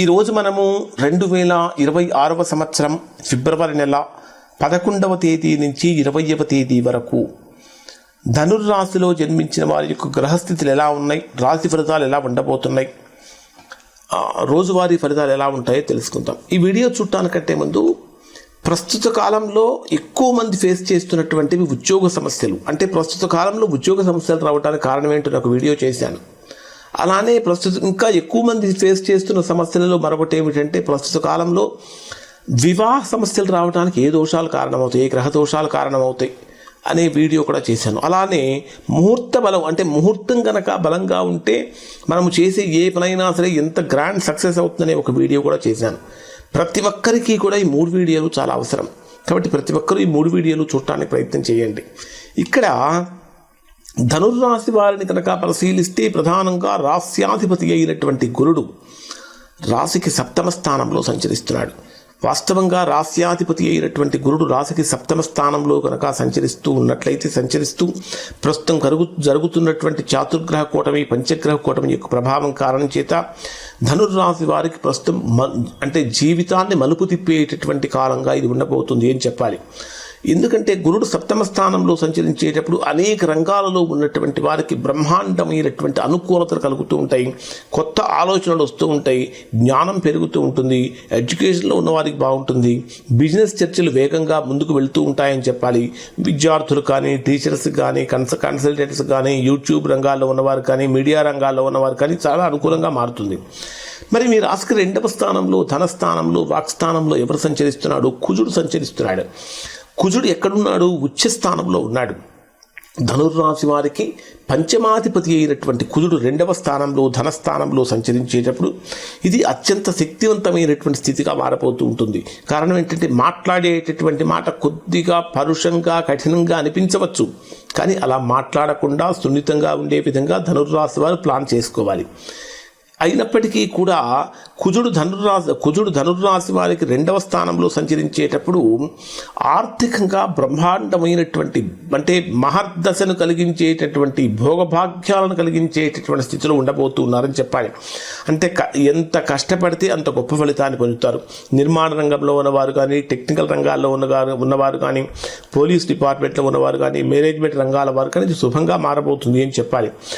ఈరోజు మనము 2026 సంవత్సరం ఫిబ్రవరి నెల 11వ తేదీ నుంచి 20వ తేదీ వరకు ధనుర్రాశిలో జన్మించిన వారి యొక్క గ్రహస్థితులు ఎలా ఉన్నాయి, రాశి ఫలితాలు ఎలా ఉండబోతున్నాయి, రోజువారీ ఫలితాలు ఎలా ఉంటాయో తెలుసుకుందాం. ఈ వీడియో చూడటానికంటే ముందు ప్రస్తుత కాలంలో ఎక్కువ మంది ఫేస్ చేస్తున్నటువంటివి ఉద్యోగ సమస్యలు. అంటే ప్రస్తుత కాలంలో ఉద్యోగ సమస్యలు రావడానికి కారణం ఏంటో ఒక వీడియో చేశాను. అలానే ప్రస్తుతం ఇంకా ఎక్కువ మంది ఫేస్ చేస్తున్న సమస్యలలో మరొకటి ఏమిటంటే ప్రస్తుత కాలంలో వివాహ సమస్యలు రావడానికి ఏ దోషాలు కారణమవుతాయి, ఏ గ్రహ దోషాలు కారణమవుతాయి అనే వీడియో కూడా చేశాను. అలానే ముహూర్త బలం, అంటే ముహూర్తం కనుక బలంగా ఉంటే మనము చేసే ఏ పనైనా సరే ఎంత గ్రాండ్ సక్సెస్ అవుతుందనే ఒక వీడియో కూడా చేశాను. ప్రతి ఒక్కరికి కూడా ఈ 3 వీడియోలు చాలా అవసరం. కాబట్టి ప్రతి ఒక్కరూ ఈ 3 వీడియోలు చూడటానికి ప్రయత్నం చేయండి. ఇక్కడ ధనుర్రాశి వారిని కనుక పరిశీలిస్తే ప్రధానంగా రాస్యాధిపతి అయినటువంటి గురుడు రాశికి 7వ స్థానంలో సంచరిస్తున్నాడు. వాస్తవంగా రాస్యాధిపతి అయినటువంటి గురుడు రాశికి 7వ స్థానంలో కనుక సంచరిస్తూ ప్రస్తుతం జరుగుతున్నటువంటి చాతుర్గ్రహ కూటమి, పంచగ్రహ కూటమి యొక్క ప్రభావం కారణం చేత ధనుర్రాశి వారికి ప్రస్తుతం అంటే జీవితాన్ని మలుపు తిప్పేటటువంటి కాలంగా ఇది ఉండబోతుంది అని చెప్పాలి. ఎందుకంటే గురుడు 7వ స్థానంలో సంచరించేటప్పుడు అనేక రంగాలలో ఉన్నటువంటి వారికి బ్రహ్మాండమైనటువంటి అనుకూలతలు కలుగుతూ ఉంటాయి, కొత్త ఆలోచనలు వస్తూ ఉంటాయి, జ్ఞానం పెరుగుతూ ఉంటుంది, ఎడ్యుకేషన్లో ఉన్నవారికి బాగుంటుంది, బిజినెస్ చర్చలు వేగంగా ముందుకు వెళ్తూ ఉంటాయని చెప్పాలి. విద్యార్థులు కానీ, టీచర్స్ కానీ, కన్సల్టెంట్స్ కానీ, యూట్యూబ్ రంగాల్లో ఉన్నవారు కానీ, మీడియా రంగాల్లో ఉన్నవారు కానీ చాలా అనుకూలంగా మారుతుంది. మరి మీ రాశికి 2వ స్థానంలో, ధనస్థానంలో, వాక్స్థానంలో ఎవరు సంచరిస్తున్నాడు? కుజుడు సంచరిస్తున్నాడు. కుజుడు ఎక్కడున్నాడు? ఉచ్చ స్థానంలో ఉన్నాడు. ధనుర్రాశి వారికి పంచమాధిపతి అయినటువంటి కుజుడు 2వ స్థానంలో, ధనస్థానంలో సంచరించేటప్పుడు ఇది అత్యంత శక్తివంతమైనటువంటి స్థితిగా మారబోతూ ఉంటుంది. కారణం ఏంటంటే మాట్లాడేటటువంటి మాట కొద్దిగా పరుషంగా, కఠినంగా అనిపించవచ్చు, కానీ అలా మాట్లాడకుండా సున్నితంగా ఉండే విధంగా ధనుర్రాశి వారు ప్లాన్ చేసుకోవాలి. అయినప్పటికీ కూడా కుజుడు ధనుర్రాశి వారికి 2వ స్థానంలో సంచరించేటప్పుడు ఆర్థికంగా బ్రహ్మాండమైనటువంటి, అంటే మహర్దశను కలిగించేటటువంటి, భోగభాగ్యాలను కలిగించేటటువంటి స్థితిలో ఉండబోతూ ఉన్నారని చెప్పాలి. అంటే ఎంత కష్టపడితే అంత గొప్ప ఫలితాన్ని పొందుతారు. నిర్మాణ రంగంలో ఉన్నవారు కానీ, టెక్నికల్ రంగాల్లో ఉన్నవారు కానీ, పోలీస్ డిపార్ట్మెంట్లో ఉన్నవారు కానీ, మేనేజ్మెంట్ రంగాల వారు కానీ ఇది శుభంగా మారబోతుంది అని చెప్పాలి.